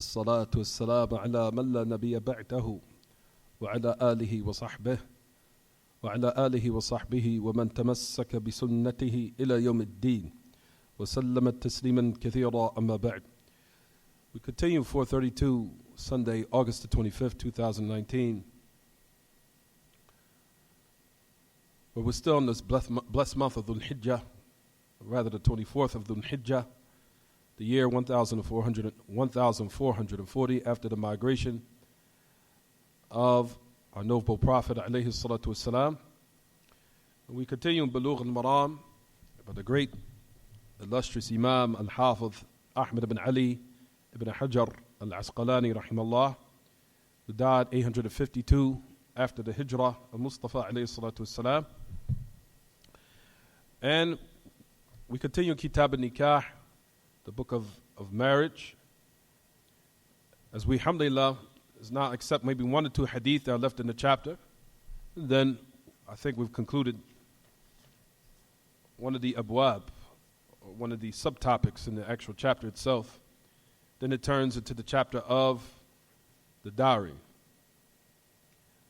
الصلاة والسلام على من لا نبي بعده وعلى آله وصحبه ومن تمسك بسنته إلى يوم الدين وسلم تسليما كثيرا أما بعد. We continue 432 Sunday, August the 25th, 2019. But we're still in this blessed month of Dhul Hijjah, rather the 24th of Dhul Hijjah, the year 1440 after the migration of our noble Prophet alayhi salatu wasalam. We continue in Bulugh al-Maram by the great illustrious Imam al-Hafiz Ahmad ibn Ali ibn Hajar al-Asqalani rahimahullah, who died 852 after the Hijrah of Mustafa alayhi salatu wasalam. And we continue Kitab al-Nikah, the book of marriage, as we, alhamdulillah, is not except maybe one or two hadith that are left in the chapter. Then I think we've concluded one of the abwab, or one of the subtopics in the actual chapter itself. Then it turns into the chapter of the dowry,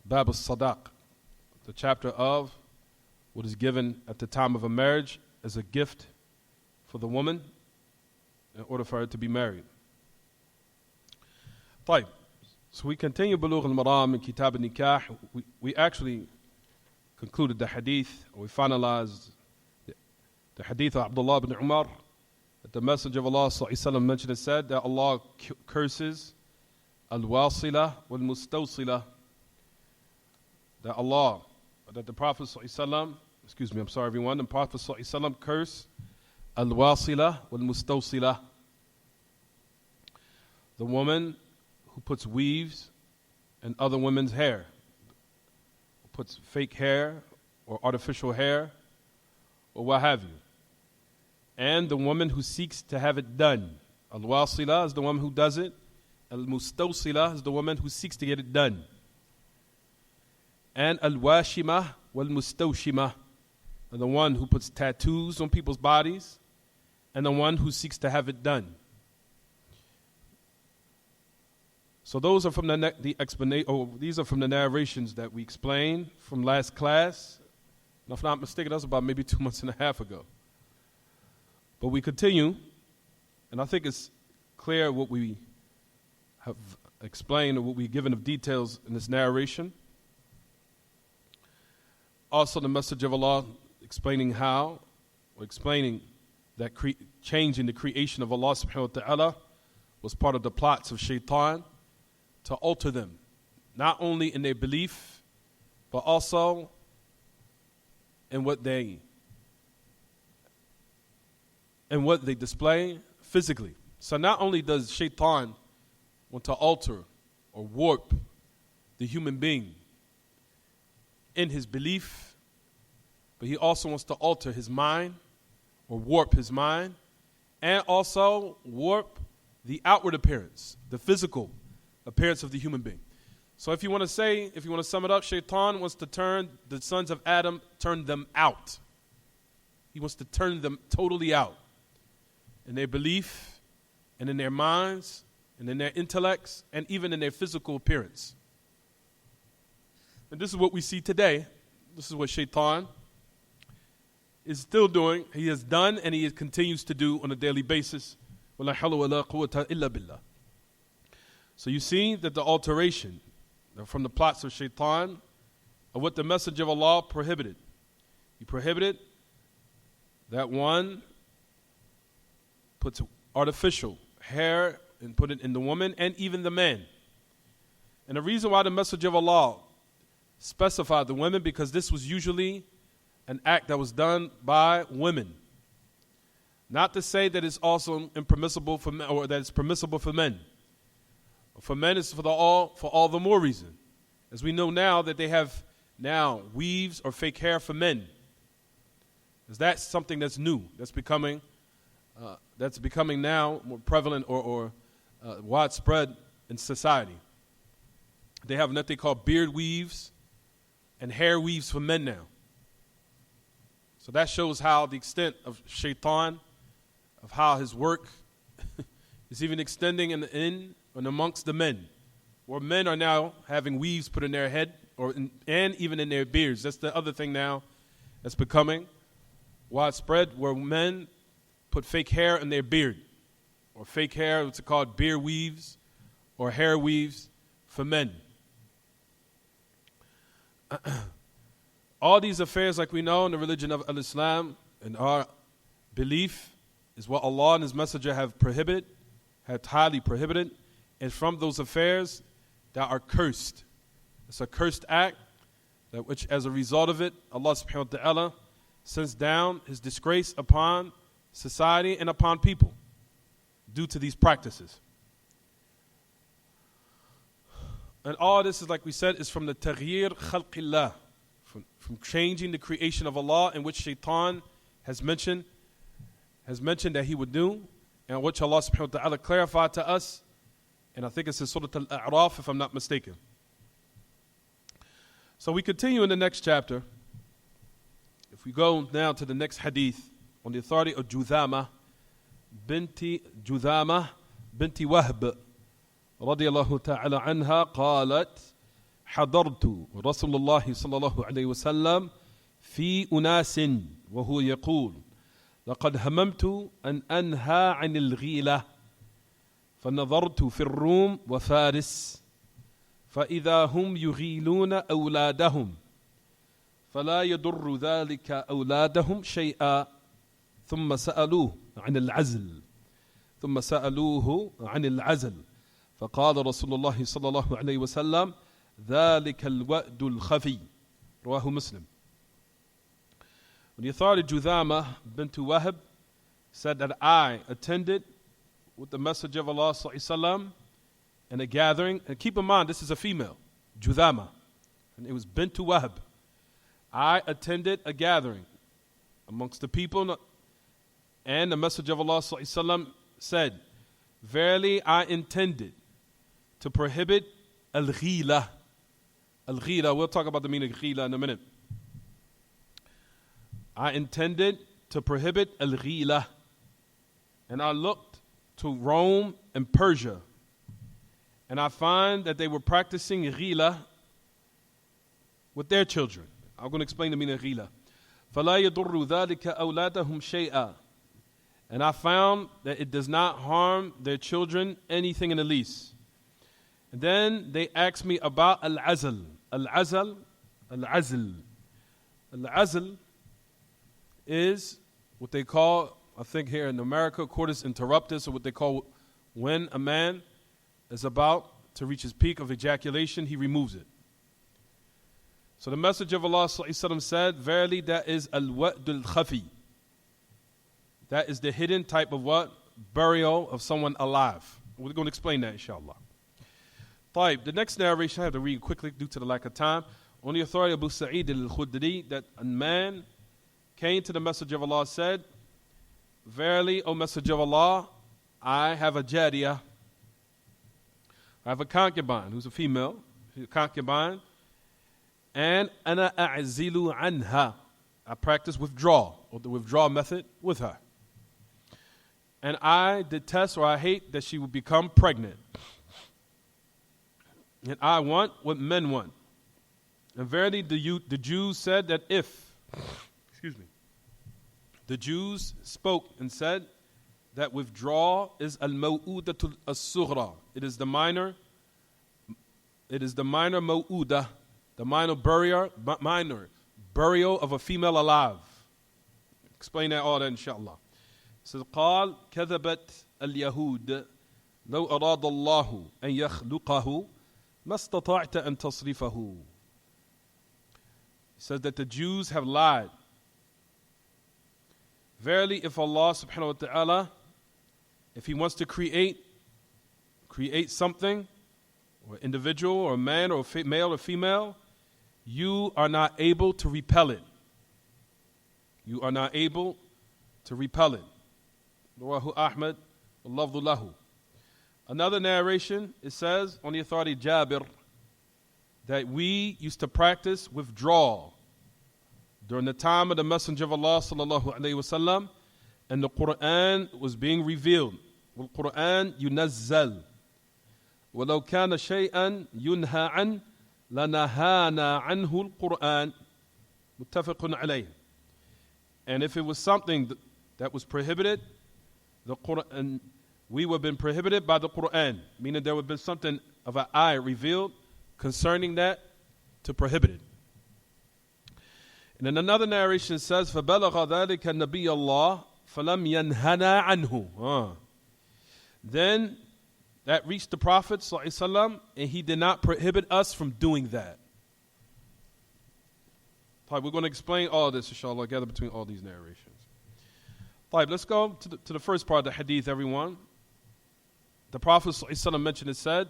Bab al-Sadaq, the chapter of what is given at the time of a marriage as a gift for the woman in order for her to be married. طيب. So we continue Bulugh al-Maram in Kitab al-Nikah. We actually concluded the hadith, or we finalized the hadith of Abdullah ibn Umar, that the Messenger of Allah sallallahu alaihi wasallam mentioned and said that Allah curses al-wasila wal-mustawsila, that the Prophet sallallahu alaihi wasallam, the Prophet sallallahu alaihi wasallam cursed al-wasila wal-mustawsila, the woman who puts weaves in other women's hair, who puts fake hair or artificial hair or what have you, and the woman who seeks to have it done. Al-wasila is the woman who does it. Al-mustawsila is the woman who seeks to get it done. And al-washima wal-mustawshima, the one who puts tattoos on people's bodies and the one who seeks to have it done. So those are from the explanation. These are from the narrations that we explained from last class. And if I'm not mistaken, that was about maybe 2 months and a half ago. But we continue, and I think it's clear what we have explained or what we've given of details in this narration. Also, the message of Allah explaining that change in the creation of Allah subhanahu wa ta'ala was part of the plots of shaitan to alter them, not only in their belief, but also in what they display physically. So not only does shaitan want to alter or warp the human being in his belief, but he also wants to alter his mind or warp his mind, and also warp the outward appearance, the physical appearance of the human being. So if you want to sum it up, shaitan wants to turn the sons of Adam, turn them out. He wants to turn them totally out in their belief and in their minds and in their intellects and even in their physical appearance. And this is what we see today. This is what shaitan is still doing. He has done and he continues to do on a daily basis. وَلَا حَوْلَ وَلَا قُوَّةَ إِلَّا بِاللَّهِ. So you see that the alteration from the plots of shaitan of what the Messenger of Allah prohibited. He prohibited that one puts artificial hair and put it in the woman and even the man. And the reason why the Messenger of Allah specified the women, because this was usually an act that was done by women. Not to say that it's also impermissible for men, or that it's permissible for men. For men, it's for all the more reason, as we know now that they have now weaves or fake hair for men. Because that's something that's new, that's becoming now more prevalent or widespread in society. They have what they call beard weaves and hair weaves for men now. So that shows how the extent of shaitan, of how his work is even extending in and amongst the men, where men are now having weaves put in their head and even in their beards. That's the other thing now that's becoming widespread, where men put fake hair in their beard, or fake hair, what's it called, beard weaves or hair weaves for men. All these affairs, like we know in the religion of Islam, and our belief is what Allah and His Messenger have prohibited, have highly prohibited, and from those affairs that are cursed. It's a cursed act, that which as a result of it, Allah subhanahu wa ta'ala sends down His disgrace upon society and upon people due to these practices. And all this is, like we said, is from the taghyir khalqillah, from changing the creation of Allah, in which Shaitan has mentioned that he would do, and which Allah subhanahu wa ta'ala clarified to us, and I think it's in Surah Al-A'raf if I'm not mistaken. So we continue in the next chapter. If we go now to the next hadith, on the authority of Juthama binti Wahb رضي الله تعالى عنها قالت حضرت رسول الله صلى الله عليه وسلم في أناس وهو يقول لقد هممت أن أنهى عن الغيلة فنظرت في الروم وفارس فإذا هم يغيلون أولادهم فلا يضر ذلك أولادهم شيئا ثم سألوه عن العزل فقال رسول الله صلى الله عليه وسلم ذلك الوأد الخفي رواه مسلم. When the authority Juthama bint Wahb said that I attended with the Messenger of Allah sallallahu alaihi wasallam in a gathering, and keep in mind this is a female, Juthama, and it was bint Wahb. I attended a gathering amongst the people, and the Messenger of Allah sallallahu alaihi wasallam said, verily I intended to prohibit al-ghila. Al-ghila, we'll talk about the meaning of ghila in a minute. I intended to prohibit al-ghila. And I looked to Rome and Persia, and I find that they were practicing ghila with their children. I'm going to explain the meaning of ghila. فَلَا يَضُرُّ ذَلِكَ أَوْلَادَهُمْ شَيْئًا. And I found that it does not harm their children anything in the least. And then they asked me about al-azl. Al-azl is what they call, I think here in America, cordus interruptus, or what they call when a man is about to reach his peak of ejaculation, he removes it. So the Messenger of Allah sallallahu alaihi wasallam said, verily that is al-wa'dul khafi. That is the hidden type of what? Burial of someone alive. We're going to explain that, inshallah. The next narration I have to read quickly due to the lack of time. On the authority of Abu Sa'id al-Khudri, that a man came to the Messenger of Allah, said, verily, O Messenger of Allah, I have a jariyah. I have a concubine who's a female, a concubine, and ana a'zilu anha. I practice withdrawal, or the withdrawal method with her. And I detest or I hate that she will become pregnant. And I want what men want. And verily the Jews said that if, the Jews spoke and said that withdrawal is al-maw'udatul as-sughra. It is the minor maw'udah, the minor burial of a female alive. Explain that all that, inshallah. It says, قال كذبت اليهود لو أراد الله أن يخلقه ما استطعت أن تصرفه. He says that the Jews have lied. Verily, if Allah subhanahu wa ta'ala, if He wants to create something, or an individual, or a man, or a male or female, you are not able to repel it. You are not able to repel it. Rawahu Ahmad, al-lafdhu lahu. Another narration, it says, on the authority of Jabir, that we used to practice withdrawal during the time of the Messenger of Allah sallallahu alaihi wasallam, and the Quran was being revealed. Wal Quran yunazzal. وَلَوْ كَانَ شَيْئًا يُنْهَى عَنْ لَنَهَانَا عَنْهُ الْقُرْآنِ مُتَّفِقٌ عَلَيْهِ. And if it was something that was prohibited, the Quran, we would have been prohibited by the Quran, meaning there would have been something of an ayah revealed concerning that to prohibit it. And then another narration says, فَبَلَغَ ذَلِكَ النَّبِيَّ اللَّهِ فَلَمْ يَنْهَنَا عَنْهُ. Then that reached the Prophet ﷺ, and he did not prohibit us from doing that. We're going to explain all this, inshallah, together between all these narrations. Let's go to the first part of the hadith, everyone. The Prophet ﷺ mentioned and said,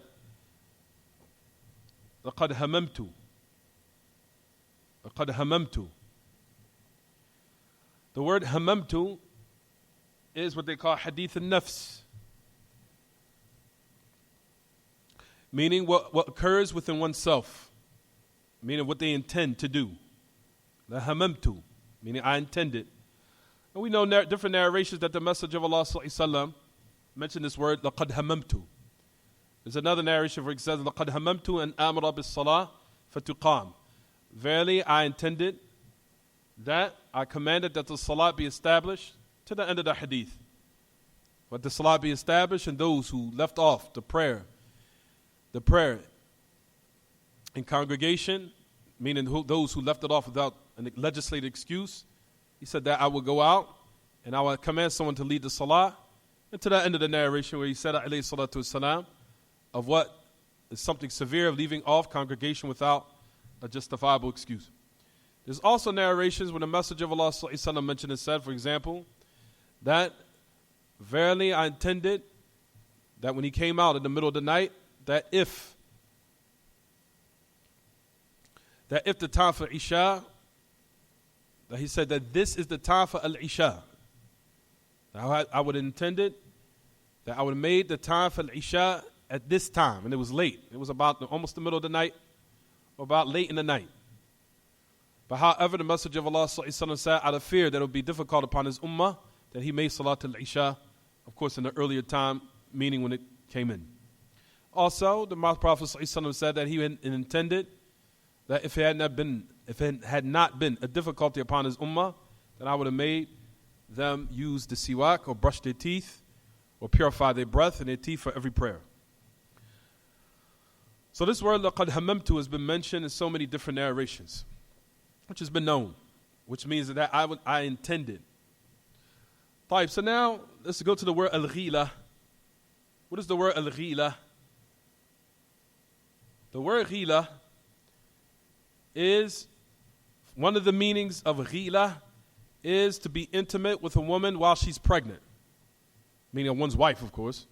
لَقَدْ هَمَمْتُ. لَقَدْ هَمَمْتُ. The word hamamtu is what they call hadith al-nafs, meaning what occurs within oneself, meaning what they intend to do. La hamamtu, meaning I intended. And we know different narrations that the Messenger of Allah ﷺ mentioned this word, laqad hamamtu. There's another narration where it says, laqad hamamtu an amara bis salah fatuqam. Verily I intended that I commanded that the salat be established to the end of the hadith. But the salat be established, and those who left off the prayer in congregation, meaning those who left it off without a legislated excuse, he said that I will go out and I will command someone to lead the salah. And to the end of the narration where he said, alayhi salatu wasalam, of what is something severe of leaving off congregation without a justifiable excuse. There's also narrations when the Messenger of Allah ﷺ mentioned and said, for example, that verily I intended that when he came out in the middle of the night, that if the time for Isha, that he said that this is the time for Al-Isha. I would have intended that I would have made the time for Al-Isha at this time, and it was late. It was about almost the middle of the night, or about late in the night. But however, the Messenger of Allah ﷺ said, out of fear that it would be difficult upon his ummah, that he made Salat al-Isha, of course in the earlier time, meaning when it came in. Also, the Prophet ﷺ said that he had intended that if it had not been a difficulty upon his ummah, then I would have made them use the siwak, or brush their teeth, or purify their breath and their teeth for every prayer. So this word, laqad hamamtu, has been mentioned in so many different narrations, which has been known, which means that I intended. So now, let's go to the word al-ghila. What is the word al-ghila? The word ghila is, one of the meanings of ghila is to be intimate with a woman while she's pregnant, meaning one's wife, of course.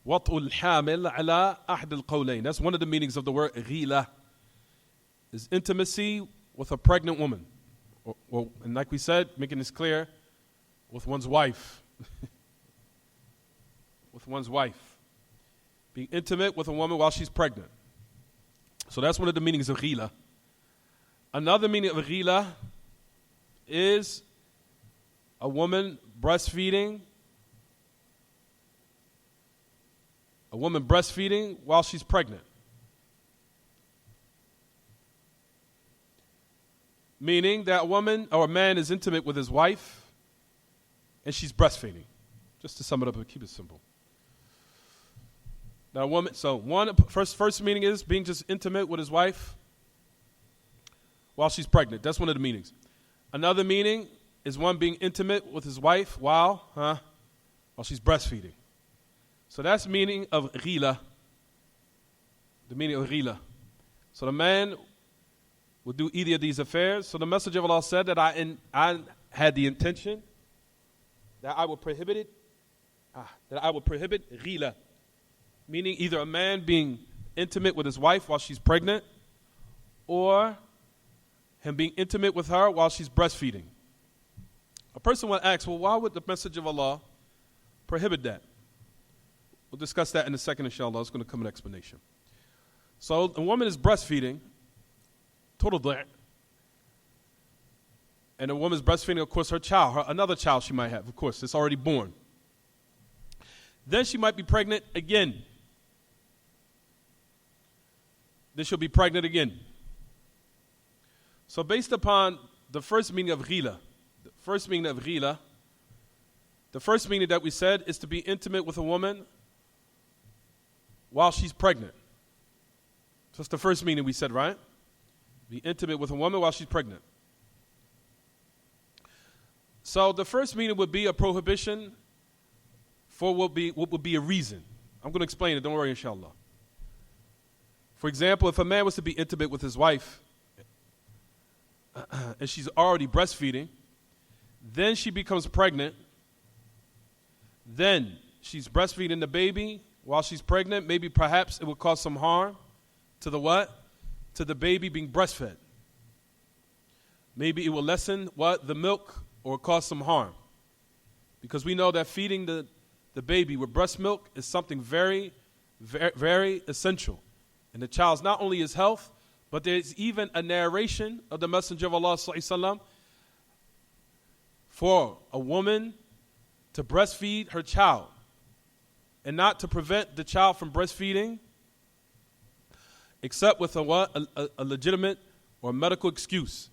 وَطْءُ الْحَامِلِ عَلَىٰ أَحْدِ الْقَوْلَيْنِ. That's one of the meanings of the word ghila, is intimacy with a pregnant woman. And like we said, making this clear, with one's wife. With one's wife. Being intimate with a woman while she's pregnant. So that's one of the meanings of ghila. Another meaning of ghila is a woman breastfeeding. A woman breastfeeding while she's pregnant. Meaning that a woman or a man is intimate with his wife and she's breastfeeding. Just to sum it up and keep it simple. Now, a woman, so first meaning is being just intimate with his wife while she's pregnant. That's one of the meanings. Another meaning is one being intimate with his wife while she's breastfeeding. So that's the meaning of ghila. The meaning of ghila. So the man will do either of these affairs. So the Messenger of Allah said that I had the intention that I would prohibit it. That I would prohibit ghila. Meaning either a man being intimate with his wife while she's pregnant, or him being intimate with her while she's breastfeeding. A person will ask, well, why would the Messenger of Allah prohibit that? We'll discuss that in a second, inshallah. It's going to come an explanation. So a woman is breastfeeding, total day, and a woman's breastfeeding, of course, her child, another child she might have, of course, it's already born. Then she might be pregnant again. then she'll be pregnant again. So based upon the first meaning of ghila, the first meaning that we said is to be intimate with a woman while she's pregnant. So that's the first meaning we said, right? Be intimate with a woman while she's pregnant. So the first meaning would be a prohibition for what would be a reason. I'm going to explain it, don't worry, inshallah. For example, if a man was to be intimate with his wife and she's already breastfeeding, then she becomes pregnant, then she's breastfeeding the baby while she's pregnant, maybe perhaps it would cause some harm to the what? To the baby being breastfed. Maybe it will lessen what? The milk, or cause some harm. Because we know that feeding the baby with breast milk is something very, very, very essential. And the child's not only his health, but there's even a narration of the Messenger of Allah ﷺ for a woman to breastfeed her child and not to prevent the child from breastfeeding except with a legitimate or medical excuse.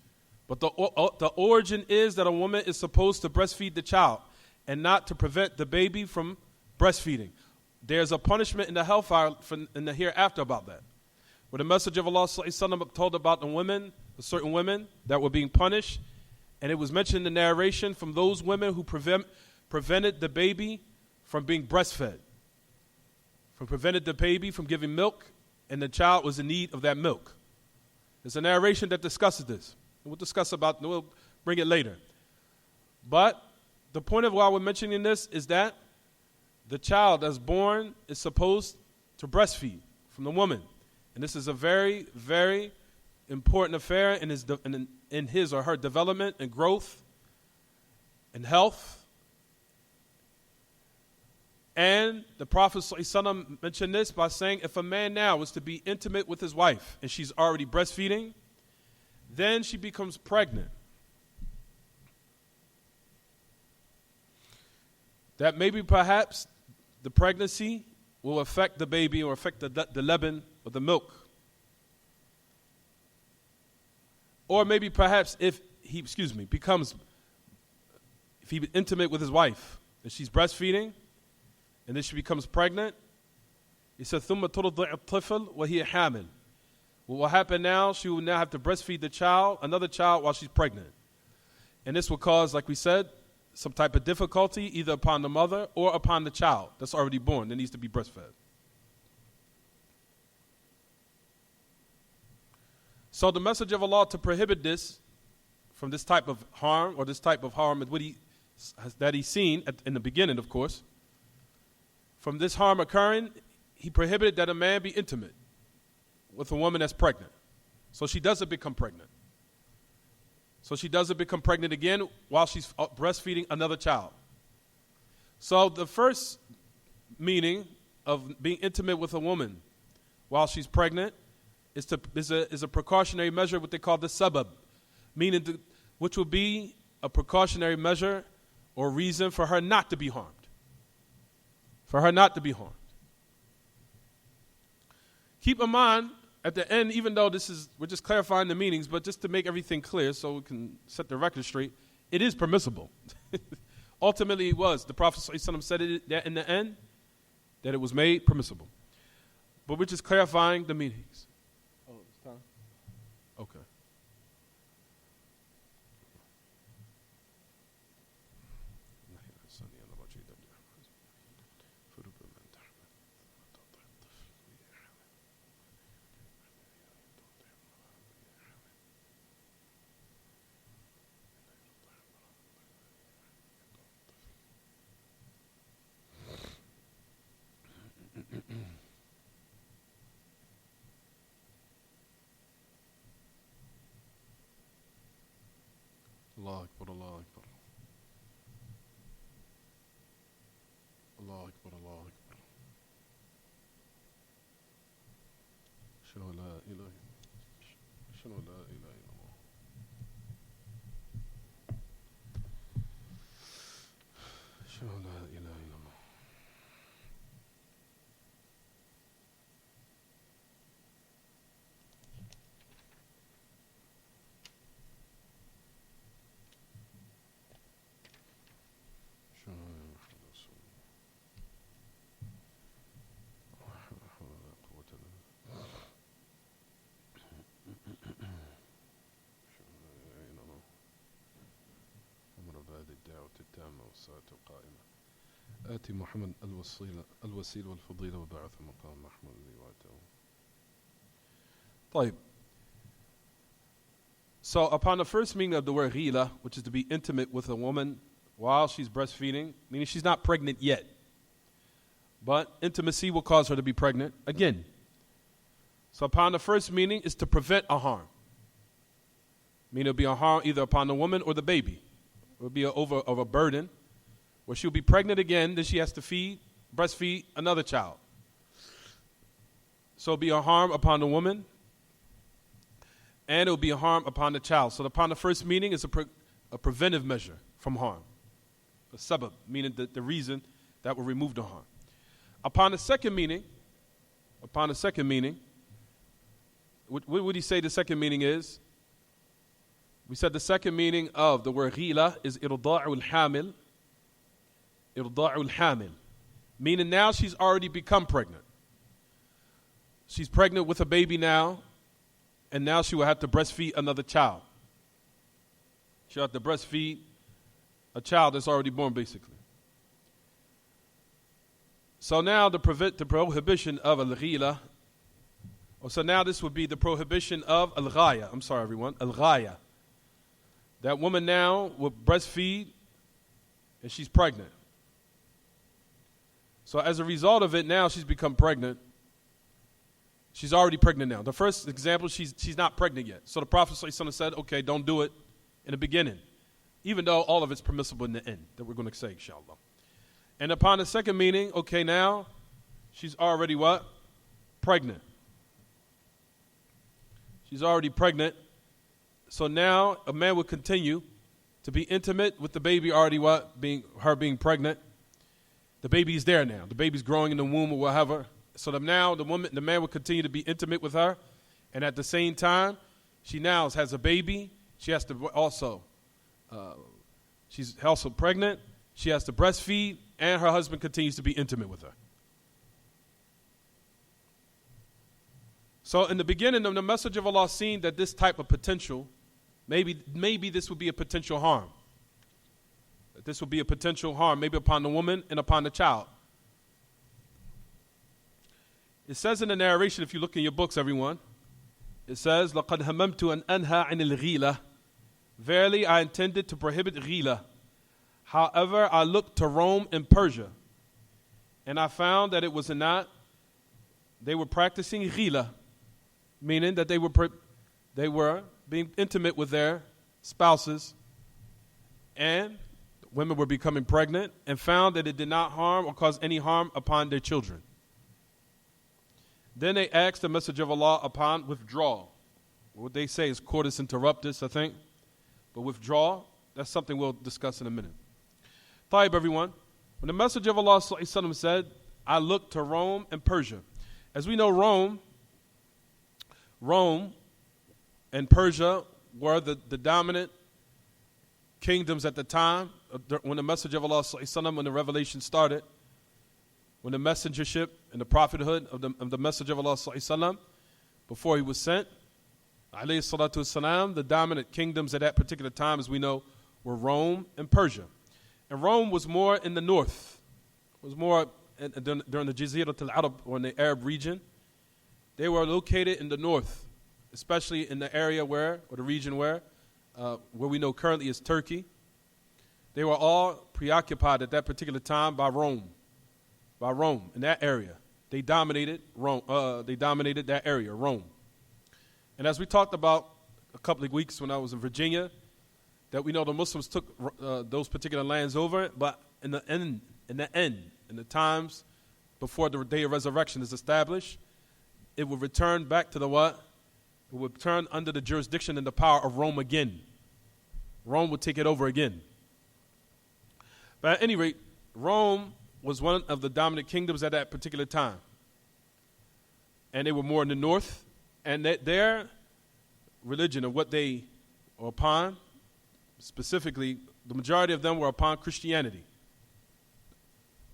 But the origin is that a woman is supposed to breastfeed the child and not to prevent the baby from breastfeeding. There's a punishment in the hellfire in the hereafter about that. Where the Messenger of Allah ﷺ told about the certain women that were being punished, and it was mentioned in the narration from those women who prevented the baby from being breastfed, prevented the baby from giving milk, and the child was in need of that milk. There's a narration that discusses this. We'll bring it later. But the point of why we're mentioning this is that the child that's born is supposed to breastfeed from the woman. And this is a very, very important affair in his or her development and growth and health. And the Prophet ﷺ mentioned this by saying, if a man now was to be intimate with his wife and she's already breastfeeding, then she becomes pregnant, that maybe perhaps the pregnancy will affect the baby or affect the leban or the milk. Or maybe perhaps if he's intimate with his wife and she's breastfeeding and then she becomes pregnant, he said, ثُمَّ تُرْضِعُ الطِّفْلَ وَهِيَ حَامِلٌ. What will happen now, she will now have to breastfeed another child while she's pregnant. And this will cause, like we said, some type of difficulty either upon the mother or upon the child that's already born that needs to be breastfed. So the message of Allah to prohibit this from this type of harm, or this type of harm that he's seen in the beginning, of course, from this harm occurring, he prohibited that a man be intimate with a woman that's pregnant. So she doesn't become pregnant. So she doesn't become pregnant again while she's breastfeeding another child. So the first meaning of being intimate with a woman while she's pregnant is a precautionary measure, what they call the sabab, meaning which will be a precautionary measure or reason for her not to be harmed. For her not to be harmed. Keep in mind, at the end, even though we're just clarifying the meanings, but just to make everything clear so we can set the record straight, it is permissible. Ultimately, it was. The Prophet ﷺ said it that in the end, that it was made permissible. But we're just clarifying the meanings. Oh, it's time? Okay. Allah Akbar, Allah Akbar. Allah Akbar, Allah Akbar. Ashhadu an la ilaha illallah. Ashhadu an la ilaha illallah. Ashhadu an la ilaha illallah. والصلاة القائمة آتي محمد الوسيلة والفضيلة وبعث مقام محمود الذي وعدته. طيب. So upon the first meaning of the word ghila, which is to be intimate with a woman while she's breastfeeding, meaning she's not pregnant yet, but intimacy will cause her to be pregnant again. So upon the first meaning is to prevent a harm. Meaning it'll be a harm either upon the woman or the baby. It will be of a burden where she'll be pregnant again, then she has to breastfeed another child. So it'll be a harm upon the woman, and it'll be a harm upon the child. So upon the first meaning is a preventive measure from harm. A sabab, meaning the reason that will remove the harm. Upon the second meaning, what would he say the second meaning is? We said the second meaning of the word ghila is irda'ul hamil. Irda'ul hamil. Meaning now she's already become pregnant. She's pregnant with a baby now, and now she will have to breastfeed another child. She'll have to breastfeed a child that's already born, basically. So now the prohibition of al-ghila, so now this would be the prohibition of al-ghaya. I'm sorry, everyone. Al-ghaya. That woman now will breastfeed, and she's pregnant. So as a result of it, now she's become pregnant. She's already pregnant now. The first example, she's not pregnant yet. So the Prophet ﷺ said, okay, don't do it in the beginning, even though all of it's permissible in the end, that we're going to say, inshallah. And upon the second meaning, okay, now she's already what? Pregnant. She's already pregnant. So now a man would continue to be intimate with the baby already what? Being pregnant. The baby's there now. The baby's growing in the womb or whatever. So now the man would continue to be intimate with her. And at the same time, she now has a baby. She has to also, she's also pregnant. She has to breastfeed. And her husband continues to be intimate with her. So in the beginning of the message of Allah, seen that this type of potential, maybe this would be a potential harm. That this would be a potential harm, maybe upon the woman and upon the child. It says in the narration, if you look in your books, everyone, it says, لَقَدْ هَمَمْتُ أَنْ أَنْهَى عَنِ الْغِيلَةِ. Verily, I intended to prohibit ghila. However, I looked to Rome and Persia, and I found that it was not, they were practicing ghila, meaning that they were being intimate with their spouses, and women were becoming pregnant, and found that it did not harm or cause any harm upon their children. Then they asked the Messenger of Allah upon withdrawal. What they say is coitus interruptus, I think. But withdrawal, that's something we'll discuss in a minute. Taib, everyone. When the Messenger of Allah said, I looked to Rome and Persia. As we know, Rome and Persia were the dominant kingdoms at the time when the Messenger of Allah, when the revelation started, when the messengership and the prophethood of the Messenger of Allah, before he was sent, alayhi salatu wasalam, the dominant kingdoms at that particular time, as we know, were Rome and Persia. And Rome was more in the north, was more during the Jazirat al-Arab, or in the Arab region. They were located in the north, especially in the area or the region where we know currently is Turkey. They were all preoccupied at that particular time by Rome, in that area. They dominated Rome. They dominated that area, Rome. And as we talked about a couple of weeks when I was in Virginia, that we know the Muslims took those particular lands over, but in the times before the day of resurrection is established, it will return back to the what? It will return under the jurisdiction and the power of Rome again. Rome would take it over again. But at any rate, Rome was one of the dominant kingdoms at that particular time. And they were more in the north. And their religion, or what they were upon, specifically, the majority of them were upon Christianity.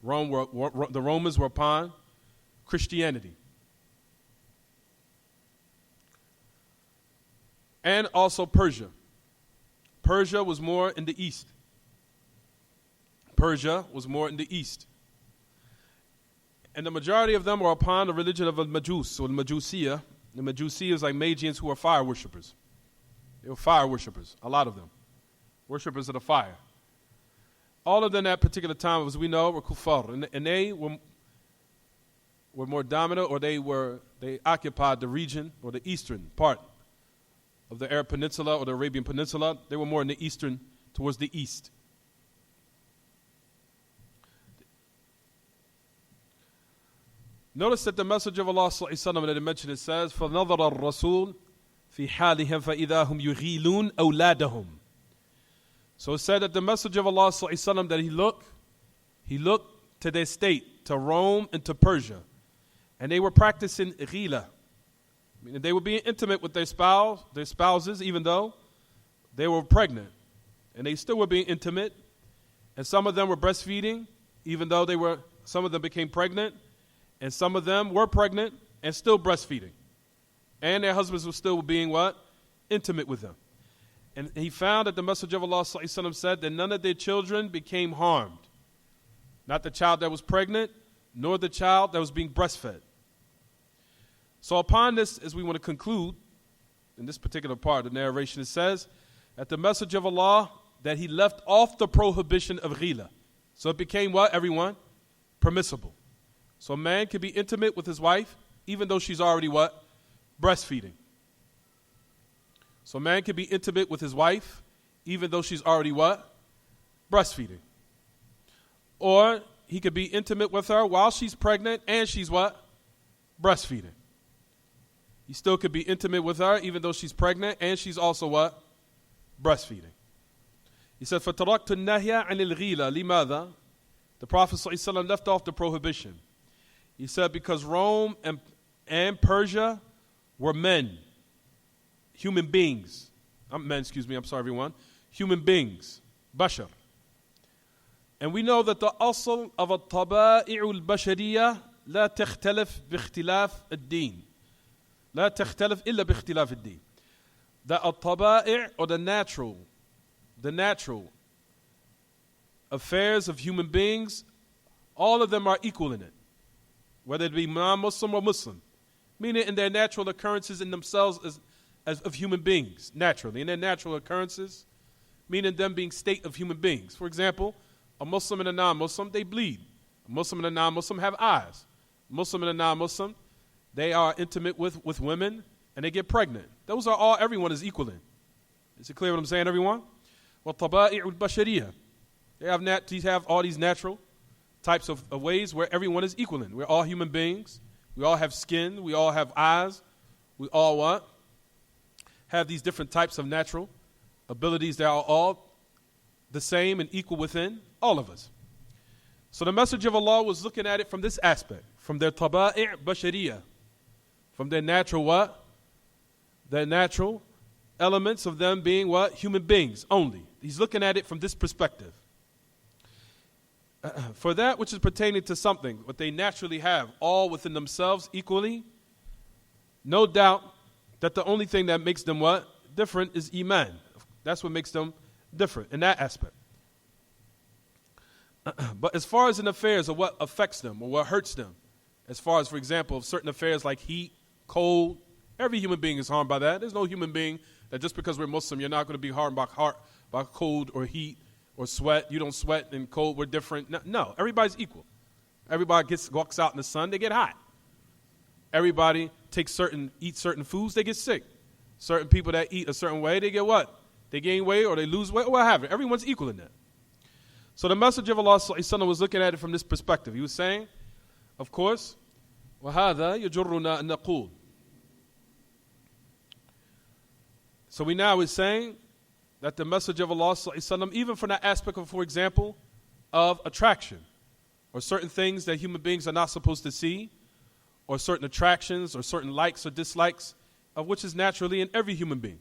The Romans were upon Christianity. And also Persia. Persia was more in the east. Persia was more in the east. And the majority of them were upon the religion of al-Majus, or al-Majusiyah. The Majusiyah is like Magians who are fire worshippers. They were fire worshippers, a lot of them. Worshippers of the fire. All of them at that particular time, as we know, were kuffar. And they were more dominant, or they occupied the region, or the eastern part of the Arab Peninsula or the Arabian Peninsula. They were more in the eastern, towards the east. Notice that the Messenger of Allah sallallahu alaihi wasallam, that it mentioned, it says, فَنَظَرَ الرَّسُولُ فِي حَالِهِمْ فَإِذَا هُمْ يُغِيلُونَ أَوْلَادَهُم. So it said that the Messenger of Allah sallallahu alaihi wasallam, that he looked to their state, to Rome and to Persia, and they were practicing ghila, meaning they were being intimate with their spouses, even though they were pregnant, and they still were being intimate. And some of them were breastfeeding, even though some of them became pregnant. And some of them were pregnant and still breastfeeding. And their husbands were still being what? Intimate with them. And he found that the Messenger of Allah sallallahu alaihi wasallam said that none of their children became harmed. Not the child that was pregnant, nor the child that was being breastfed. So upon this, as we want to conclude, in this particular part of the narration, it says that the Messenger of Allah, that he left off the prohibition of ghila. So it became what, everyone? Permissible. So a man can be intimate with his wife, even though she's already what? Breastfeeding. So a man can be intimate with his wife, even though she's already what? Breastfeeding. Or he could be intimate with her while she's pregnant and she's what? Breastfeeding. He still could be intimate with her, even though she's pregnant and she's also what? Breastfeeding. He said, فَتَرَكْتُ النَّهْيَ عَنِ الْغِيلَ لِمَاذَا? The Prophet ﷺ left off the prohibition. He said because Rome and Persia were men, human beings. I'm sorry everyone. Human beings, bashar. And we know that the asl of al-taba'i'u al-bashariyah لا تختلف باختلاف الدين. لا تختلف إلا باختلاف الدين. That al-taba'i' or the natural affairs of human beings, all of them are equal in it. Whether it be non-Muslim or Muslim. Meaning in their natural occurrences in themselves as of human beings, naturally. In their natural occurrences, meaning them being state of human beings. For example, a Muslim and a non-Muslim, they bleed. A Muslim and a non-Muslim have eyes. A Muslim and a non-Muslim, they are intimate with women and they get pregnant. Those are all everyone is equal in. Is it clear what I'm saying, everyone? وَالطَّبَائِعُ الْبَشَرِيَّةِ They have all these natural types of ways where everyone is equal in. We're all human beings. We all have skin. We all have eyes. We all what? Have these different types of natural abilities that are all the same and equal within all of us. So the Messenger of Allah was looking at it from this aspect, from their taba'i' bashariyah, from their natural what? Their natural elements of them being what? Human beings only. He's looking at it from this perspective. For that which is pertaining to something, what they naturally have, all within themselves equally, no doubt that the only thing that makes them what? Different is iman. That's what makes them different in that aspect. But as far as in affairs of what affects them or what hurts them, as far as, for example, of certain affairs like heat, cold, every human being is harmed by that. There's no human being that just because we're Muslim, you're not going to be harmed by cold or heat or sweat. You don't sweat and cold, we're different. No, everybody's equal. Everybody walks out in the sun, they get hot. Everybody eats certain foods, they get sick. Certain people that eat a certain way, they get what? They gain weight or they lose weight or what have it. Everyone's equal in that. So the Messenger of Allah was looking at it from this perspective. He was saying, of course, وَهَذَا يَجُرُّنَا أَن نَقُولُ. So we now is saying that the Messenger of Allah, even from that aspect of, for example, of attraction, or certain things that human beings are not supposed to see, or certain attractions, or certain likes or dislikes, of which is naturally in every human being,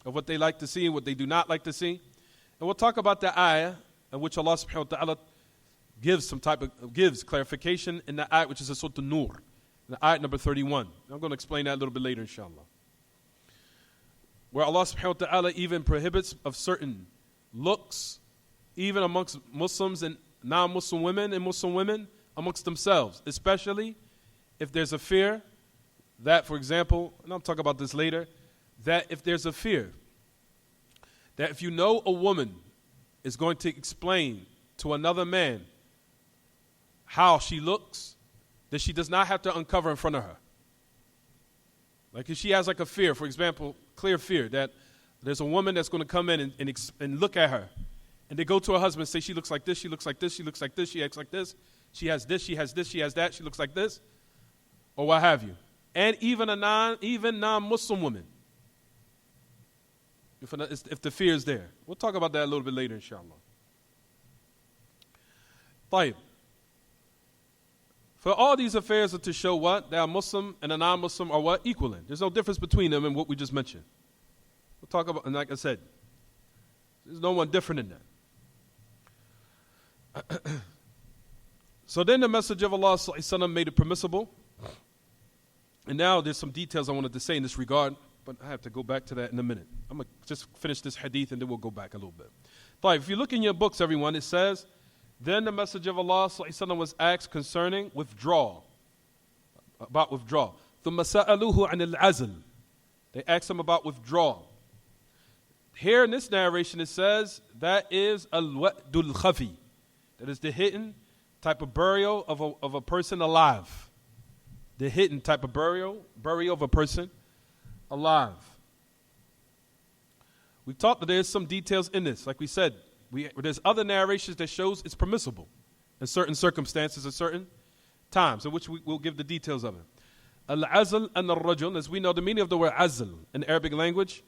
of what they like to see and what they do not like to see. And we'll talk about the ayah in which Allah subhanahu wa ta'ala gives clarification in the ayat which is a Surah An-Nur, in the ayat number 31. I'm going to explain that a little bit later, inshallah. Where Allah subhanahu wa ta'ala even prohibits of certain looks, even amongst Muslims and non-Muslim women and Muslim women amongst themselves, especially if there's a fear that, for example, and I'll talk about this later, that if there's a fear that if you know a woman is going to explain to another man how she looks, that she does not have to uncover in front of her. Like if she has like a fear, for example, clear fear that there's a woman that's going to come in and look at her, and they go to her husband and say she looks like this, she looks like this, she looks like this, she acts like this, she has this, she has this, she has that, she looks like this, or what have you. And even non-Muslim woman, if the fear is there. We'll talk about that a little bit later, inshallah. طيب. For all these affairs are to show what? That a Muslim and a non-Muslim are what? Equaling. There's no difference between them in what we just mentioned. We'll talk about, and like I said, there's no one different in that. So then the Messenger of Allah sallallahu alaihi wasallam made it permissible. And now there's some details I wanted to say in this regard, but I have to go back to that in a minute. I'm going to just finish this hadith and then we'll go back a little bit. But if you look in your books, everyone, it says, then the Messenger of Allah sallallahu alaihi wasallam was asked concerning withdrawal, about withdrawal. ثُمَّ سَأَلُوهُ عَنِ الْعَزْلِ. They asked him about withdrawal. Here in this narration it says that is al-wa'dul khafi. That is the hidden type of burial of a person alive. The hidden type of burial of a person alive. We talked that there's some details in this. Like we said, there's other narrations that shows it's permissible in certain circumstances at certain times, in which we'll give the details of it. Al-azl and al-rajul, as we know the meaning of the word azl in the Arabic language,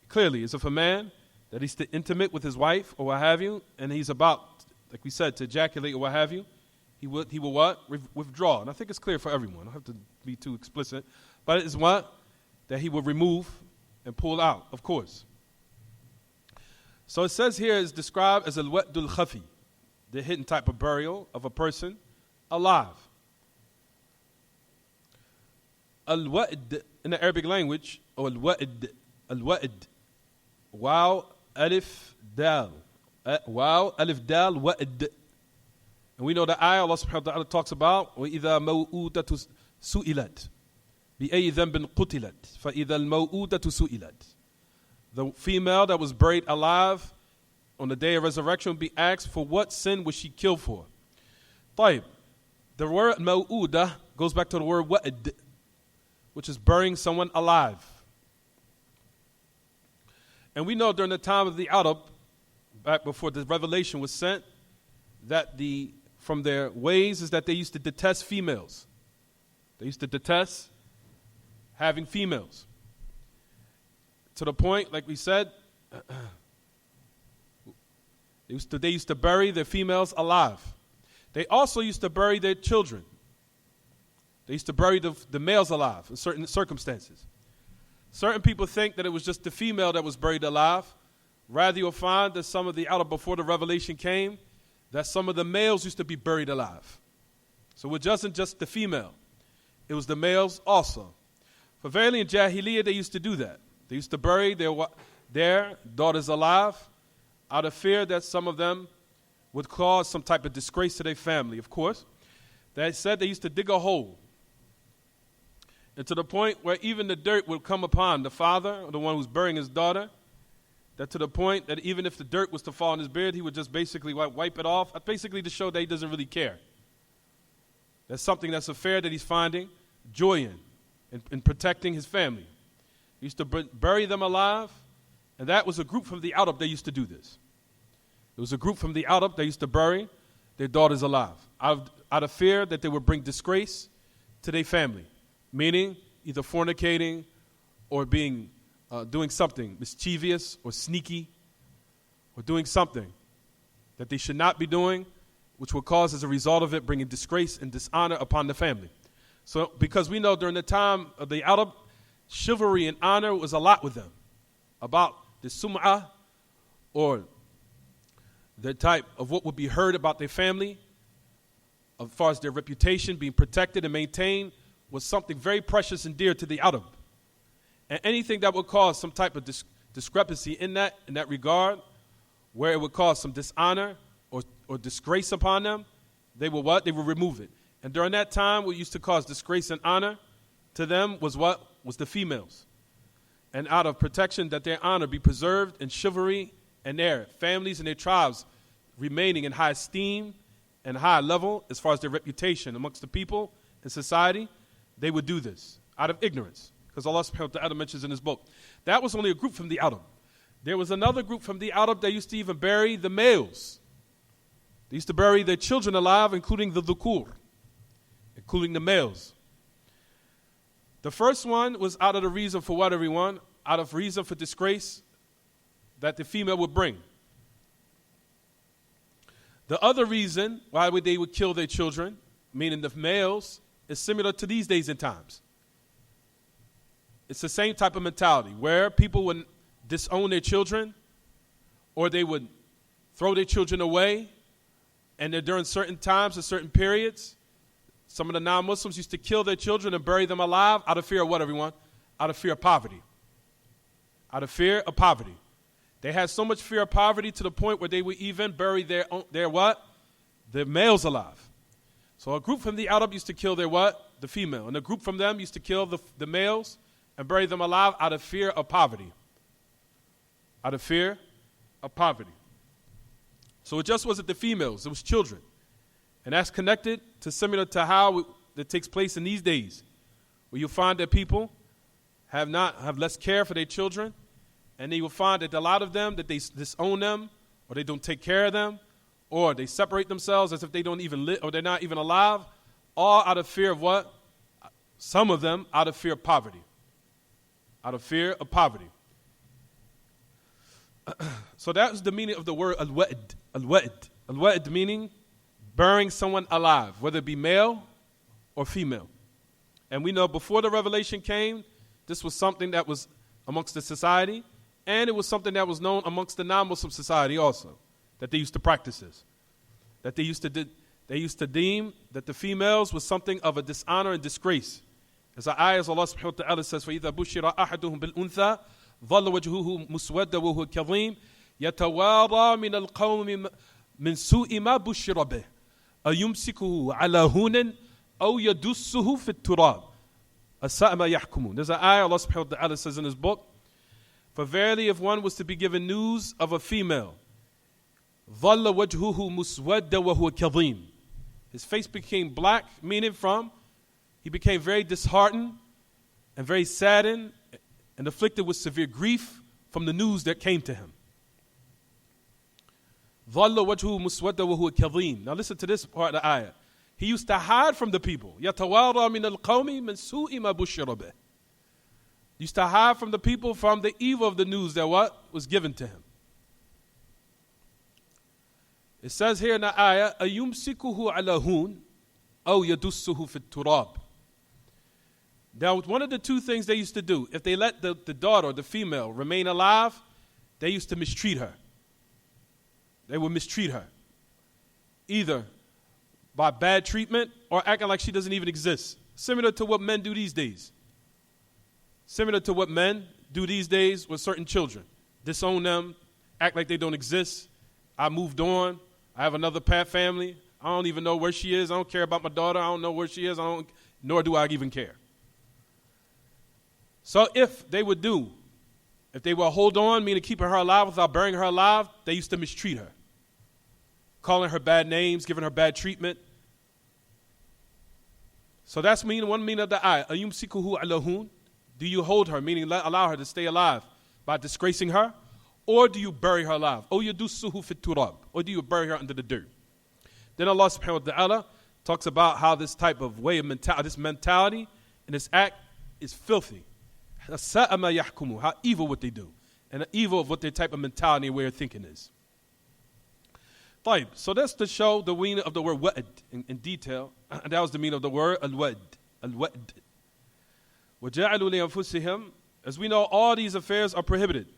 clearly is if a man that he's intimate with his wife or what have you, and he's about, like we said, to ejaculate or what have you, he will what? Withdraw. And I think it's clear for everyone. I don't have to be too explicit. But it is what? That he will remove and pull out, of course. So it says here is described as al-wa'dul khafi, the hidden type of burial of a person alive. Al-wa'd in the Arabic language, or al-wa'd, waw, alif, dal. Waw, alif, dal, wa'd. And we know the ayah Allah subhanahu wa ta'ala talks about وَإِذَا مَوْءُودَةُ سُئِلَتْ بِأَيِّ ذَنْبٍ قُتِلَتْ فَإِذَا الْمَوْءُودَةُ سُئِلَتْ. The female that was buried alive on the day of resurrection will be asked for what sin was she killed for. طيب. The word maw'udah goes back to the word wa'd, which is burying someone alive. And we know during the time of the Arab, back before the revelation was sent, that from their ways is that they used to detest females. They used to detest having females. To the point, like we said, they used to bury their females alive. They also used to bury their children. They used to bury the males alive in certain circumstances. Certain people think that it was just the female that was buried alive. Rather, you'll find that some of the Arab before the revelation came, that some of the males used to be buried alive. So it wasn't just the female. It was the males also. For verily in Jahiliyyah, they used to do that. They used to bury their daughters alive out of fear that some of them would cause some type of disgrace to their family, of course. They said they used to dig a hole. And to the point where even the dirt would come upon the father, or the one who's burying his daughter, that to the point that even if the dirt was to fall on his beard, he would just basically wipe it off, basically to show that he doesn't really care. That's something that's a fair that he's finding joy in protecting his family. He used to bury them alive, and that was a group from the Arab that used to do this. It was a group from the Arab that used to bury their daughters alive, out of fear that they would bring disgrace to their family, meaning either fornicating or doing something mischievous or sneaky, or doing something that they should not be doing, which will cause as a result of it bringing disgrace and dishonor upon the family. So because we know during the time of the Arab, chivalry and honor was a lot with them, about the sum'ah, or the type of what would be heard about their family, as far as their reputation being protected and maintained, was something very precious and dear to the Arab. And anything that would cause some type of discrepancy in that regard where it would cause some dishonor or disgrace upon them, they would what? They would remove it. And during that time, what used to cause disgrace and honor to them was what? Was the females. And out of protection that their honor be preserved in chivalry and their families and their tribes remaining in high esteem and high level as far as their reputation amongst the people and society, they would do this out of ignorance. Because Allah subhanahu wa ta'ala mentions in his book. That was only a group from the Arab. There was another group from the Arab that used to even bury the males. They used to bury their children alive, including the dhukur, including the males. The first one was out of the reason for what, everyone? Out of reason for disgrace that the female would bring. The other reason why they would kill their children, meaning the males, is similar to these days and times. It's the same type of mentality where people would disown their children or they would throw their children away, and during certain times and certain periods, some of the non-Muslims used to kill their children and bury them alive out of fear of what, everyone? Out of fear of poverty. Out of fear of poverty. They had so much fear of poverty to the point where they would even bury their what? Their males alive. So a group from the Arab used to kill their what? The female. And a group from them used to kill the males and bury them alive out of fear of poverty. Out of fear of poverty. So it just wasn't the females, it was children. And that's connected to similar to how it takes place in these days, where you find that people have less care for their children, and you will find that a lot of them, that they disown them, or they don't take care of them, or they separate themselves as if they don't even live, or they're not even alive, all out of fear of what? Some of them out of fear of poverty. Out of fear of poverty. So that was the meaning of the word al-wa'd. Al-wa'd. Al-wa'd meaning burying someone alive, whether it be male or female. And we know before the revelation came, this was something that was amongst the society, and it was something that was known amongst the non-Muslim society also, that they used to practice this. That they used to deem that the females was something of a dishonor and disgrace. As the ayah Allah subhanahu wa ta'ala says, فَإِذَا بُشِّرَ أَحَدُهُمْ بِالْأُنْثَى ظَلَّ وَجْهُهُ مُسْوَدًّا وَهُوَ كَظِيمٌ يَتَوَارَى مِنَ الْقَوْمِ مِنْ سُوءِ مَا بُشِّرَ بِهِ أَيُمْسِكُهُ عَلَى هُونٍ أَوْ يَدُسُّهُ فِي التُّرَابِ أَسَاءَ مَا يَحْكُمُونَ. There's an ayah Allah subhanahu wa ta'ala says in his book, for verily if one was to be given news of a female, ظَلَّ وَجْهُهُ مُسْوَدًّا وَهُوَ كَظِيمٌ, his face became black, meaning he became very disheartened and very saddened and afflicted with severe grief from the news that came to him. ظَلَّ وَجْهُهُ مُسْوَدًّا وَهُوَ كَظِيمٌ. Now listen to this part of the ayah. He used to hide from the people. يَتَوَارَى مِنَ الْقَوْمِ مِنْ سُوءِ مَا بُشِّرَ بِهِ. Used to hide from the people from the evil of the news that what? Was given to him. It says here in the ayah, أَيُمْسِكُهُ عَلَى هُونٍ أَوْ يَدُسُّهُ فِي التُّرَابِ. Now, one of the two things they used to do, if they let the daughter, the female, remain alive, they used to mistreat her. They would mistreat her. Either by bad treatment or acting like she doesn't even exist. Similar to what men do these days. Similar to what men do these days with certain children. Disown them, act like they don't exist. I moved on. I have another family. I don't even know where she is. I don't care about my daughter. I don't know where she is. Nor do I even care. So if they would hold on, meaning keeping her alive without burying her alive, they used to mistreat her. Calling her bad names, giving her bad treatment. So that's one meaning of the ayah. أَيُمْسِكُهُ عَلَى هُونٍ. Do you hold her, meaning allow her to stay alive by disgracing her? Or do you bury her alive? أَوْ يَدُسُّهُ فِي التُّرَابِ. Or do you bury her under the dirt? Then Allah subhanahu wa ta'ala talks about how this type of way of this mentality and this act is filthy. أَسَاءَ مَا يَحْكُمُونَ. How evil what they do. And the evil of what their type of mentality and way of thinking is. So that's to show the meaning of the word wa'd in detail. And that was the meaning of the word al-wa'd. Al-wa'd. وَجَعَلُوا لِأَنفُسِهِمْ. As we know, all these affairs are prohibited.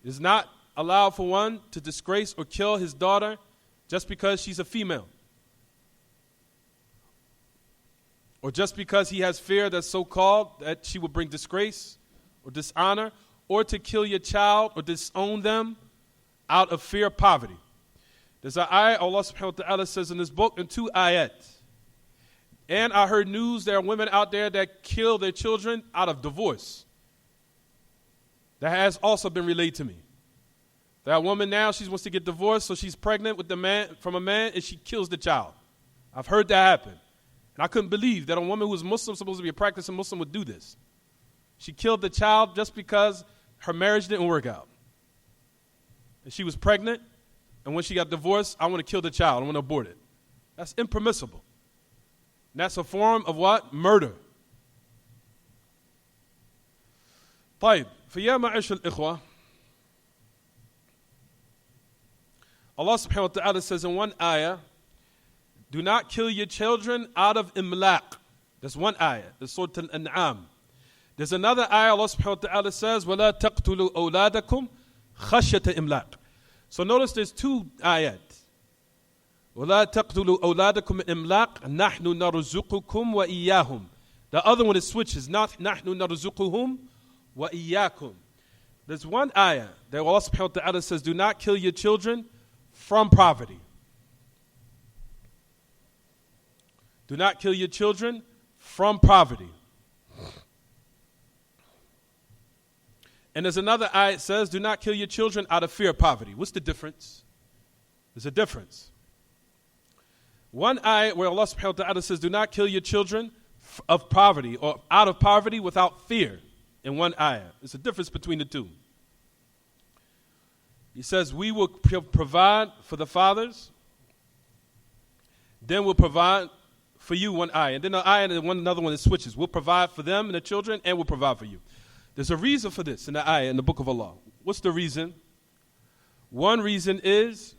It is not allowed for one to disgrace or kill his daughter just because she's a female. Or just because he has fear that's so called that she will bring disgrace or dishonor. Or to kill your child or disown them out of fear of poverty. There's an ayah Allah subhanahu wa ta'ala says in this book, and 2 ayat. And I heard news there are women out there that kill their children out of divorce. That has also been relayed to me. That woman now, she wants to get divorced, so she's pregnant with from a man, and she kills the child. I've heard that happen. And I couldn't believe that a woman who was Muslim, supposed to be a practicing Muslim, would do this. She killed the child just because her marriage didn't work out. And she was pregnant, and when she got divorced, I want to kill the child. I want to abort it. That's impermissible. And that's a form of what? Murder. طيب فيا معاشر الإخوة, Allah subhanahu wa ta'ala says in one ayah, do not kill your children out of imlaq. That's one ayah, the Surah Al-An'am. There's another ayah, Allah subhanahu wa ta'ala says, وَلَا تَقْتُلُوا أَوْلَادَكُمْ خَشْيَةَ إِمْلَاقٍ. So notice there's 2 ayat. وَلَا تَقْتُلُوا أَوْلَادَكُمْ إِمْلَاقٍ نَحْنُ نَرْزُقُكُمْ وَإِيَّاهُمْ. The other one is switches, not نَحْنُ نَرْزُقُهُمْ وَإِيَّاكُمْ. There's one ayah that Allah subhanahu wa ta'ala says, do not kill your children from poverty. Do not kill your children from poverty. And there's another ayah that says, do not kill your children out of fear of poverty. What's the difference? There's a difference. One ayah where Allah subhanahu wa ta'ala says, do not kill your children of poverty or out of poverty without fear. In one ayah. There's a difference between the two. He says, we will provide for the fathers, then we'll provide for you, one ayah. And then the ayah and another one that switches. We'll provide for them and the children, and we'll provide for you. There's a reason for this in the ayah in the book of Allah. What's the reason? One reason is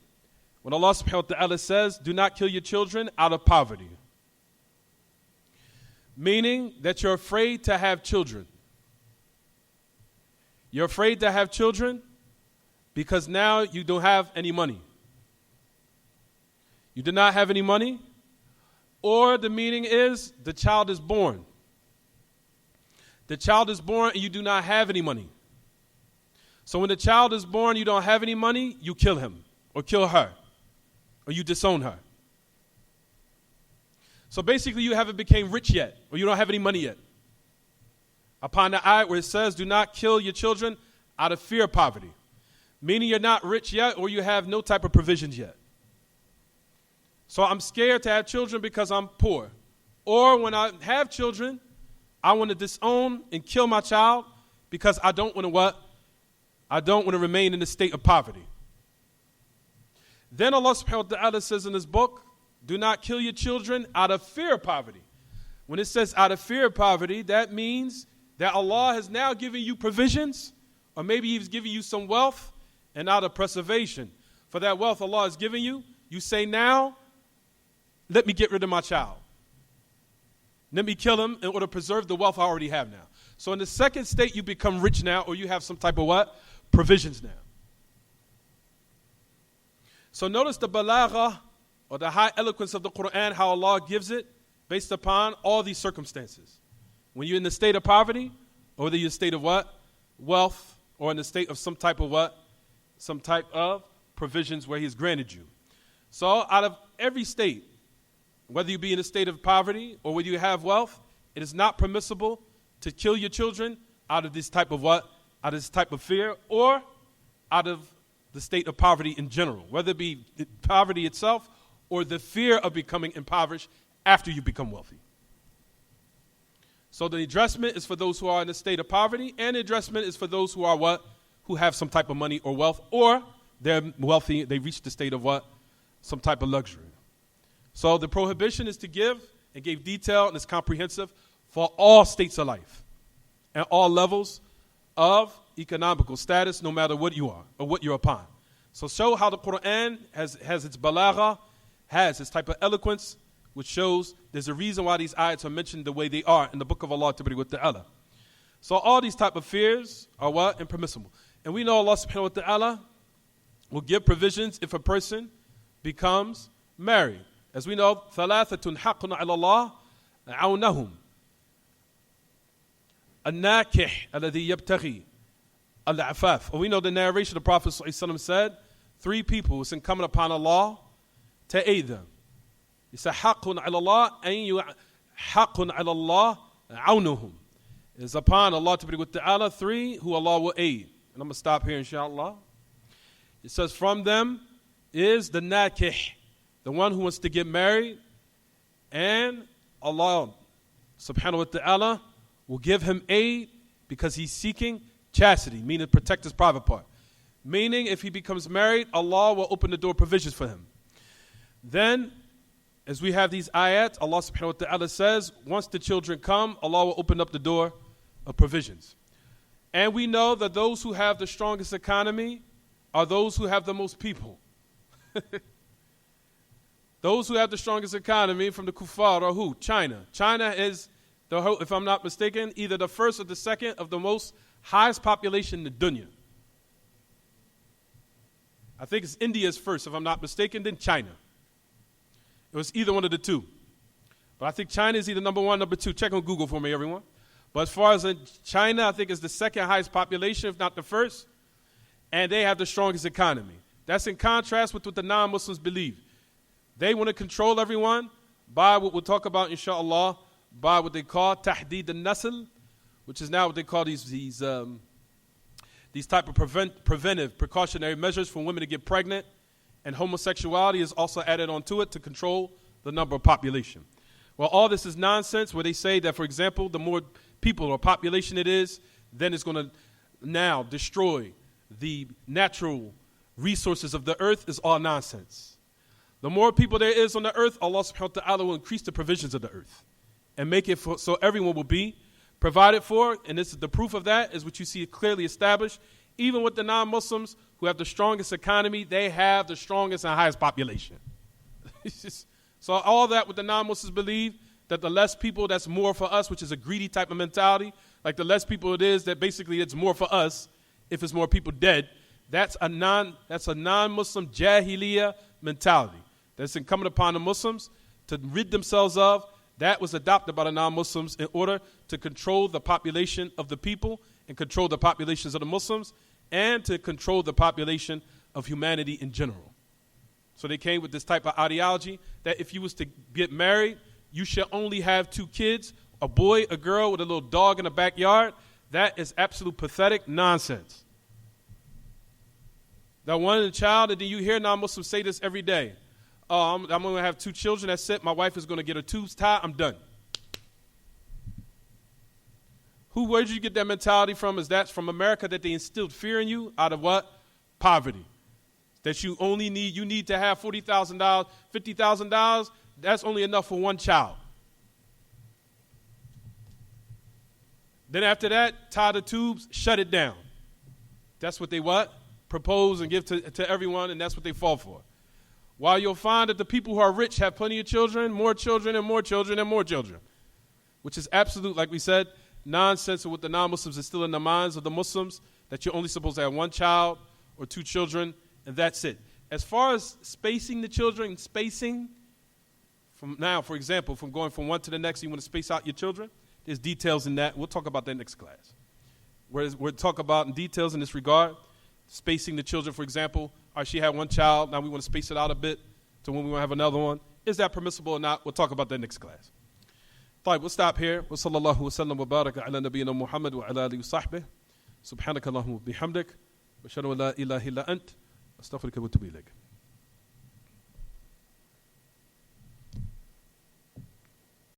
when Allah subhanahu wa ta'ala says, do not kill your children out of poverty. Meaning that you're afraid to have children. You're afraid to have children because now you don't have any money. You do not have any money, or the meaning is the child is born. The child is born and you do not have any money. So when the child is born, you don't have any money, you kill him or kill her or you disown her. So basically you haven't become rich yet or you don't have any money yet. Upon the ayat where it says, do not kill your children out of fear of poverty. Meaning you're not rich yet or you have no type of provisions yet. So I'm scared to have children because I'm poor. Or when I have children, I want to disown and kill my child because I don't want to what? I don't want to remain in the state of poverty. Then Allah subhanahu wa ta'ala says in this book, do not kill your children out of fear of poverty. When it says out of fear of poverty, that means that Allah has now given you provisions, or maybe He's giving you some wealth, and out of preservation for that wealth Allah has given you, you say now, let me get rid of my child. Let me kill him in order to preserve the wealth I already have now. So in the second state, you become rich now, or you have some type of what? Provisions now. So notice the balagha, or the high eloquence of the Quran, how Allah gives it based upon all these circumstances. When you're in the state of poverty, or whether you're in the state of what? Wealth, or in the state of some type of what? Some type of provisions where He's granted you. So out of every state, whether you be in a state of poverty or whether you have wealth, it is not permissible to kill your children out of this type of what? Out of this type of fear, or out of the state of poverty in general, whether it be poverty itself or the fear of becoming impoverished after you become wealthy. So the addressment is for those who are in a state of poverty, and the addressment is for those who are what? Who have some type of money or wealth, or they're wealthy, they reach the state of what? Some type of luxury. So the prohibition is to give, and gave detail, and it's comprehensive for all states of life and all levels of economical status, no matter what you are or what you're upon. So show how the Quran has its balagha, has its type of eloquence, which shows there's a reason why these ayats are mentioned the way they are in the book of Allah Ta'ala. So all these type of fears are what? Impermissible. And we know Allah subhanahu wa ta'ala will give provisions if a person becomes married. As we know, ثَلَاثَةٌ حَقٌّ عَلَى اللَّهِ عَوْنَهُمْ النَّاكِحِ الَّذِي يَبْتَغِي الْعَفَافِ. And we know the narration of the Prophet ﷺ said three people, it's incumbent upon Allah to aid them. He said, حَقٌّ عَلَى اللَّهِ حَقٌّ عَلَى اللَّهِ عَوْنُهُم. It is upon Allah to be with ta'ala, three who Allah will aid. And I'm going to stop here, inshallah. It says, from them is the nakih, the one who wants to get married, and Allah subhanahu wa ta'ala will give him aid because he's seeking chastity, meaning to protect his private part. Meaning, if he becomes married, Allah will open the door provisions for him. Then, as we have these ayats, Allah subhanahu wa ta'ala says, once the children come, Allah will open up the door of provisions. And we know that those who have the strongest economy are those who have the most people. Those who have the strongest economy from the kuffar are who? China. China is, if I'm not mistaken, either the first or the second of the most highest population in the dunya. I think it's India's first, if I'm not mistaken, then China. It was either one of the two. But I think China is either number one, number two. Check on Google for me, everyone. But as far as in China, I think it's the second highest population, if not the first. And they have the strongest economy. That's in contrast with what the non-Muslims believe. They want to control everyone by what we'll talk about, inshallah, by what they call tahdeed al-nasl, which is now what they call these type of preventive, precautionary measures for women to get pregnant. And homosexuality is also added onto it to control the number of population. Well, all this is nonsense where they say that, for example, the more people or population it is, then it's going to now destroy the natural resources of the earth is all nonsense. The more people there is on the earth, Allah subhanahu wa ta'ala will increase the provisions of the earth and make it so everyone will be provided for. And this is the proof of that is what you see clearly established. Even with the non-Muslims who have the strongest economy, they have the strongest and highest population. So all that with the non-Muslims believe that the less people, that's more for us, which is a greedy type of mentality. Like the less people it is, that basically it's more for us if it's more people dead. That's a non-Muslim jahiliyyah mentality that's incumbent upon the Muslims to rid themselves of. That was adopted by the non-Muslims in order to control the population of the people and control the populations of the Muslims and to control the population of humanity in general. So they came with this type of ideology that if you was to get married, you should only have two kids, a boy, a girl with a little dog in the backyard. That is absolute pathetic nonsense. That one child, and then you hear non-Muslims say this every day. Oh, I'm going to have two children, that's it. My wife is going to get her tubes tied, I'm done. Where did you get that mentality from? Is that from America that they instilled fear in you out of what? Poverty. That you need to have $40,000, $50,000. That's only enough for one child. Then after that, tie the tubes, shut it down. That's what they what? Propose and give to everyone, and that's what they fall for. While you'll find that the people who are rich have plenty of children, more children, and more children, and more children. Which is absolute, like we said, nonsense of what the non-Muslims is still in the minds of the Muslims, that you're only supposed to have one child or two children, and that's it. As far as spacing the children, from now, for example, from going from one to the next, you want to space out your children, there's details in that. We'll talk about that next class. We'll talk about in details in this regard, spacing the children, for example. She had one child, now we want to space it out a bit to when we want to have another one. Is that permissible or not? We'll talk about that next class. طيب, we'll stop here. وصلى الله وسلم وبارك على نبينا محمد وعلى آله وصحبه. سبحانك اللهم وبحمدك. وأشهد أن لا إله إلا أنت. أستغفرك وأتوب إليك.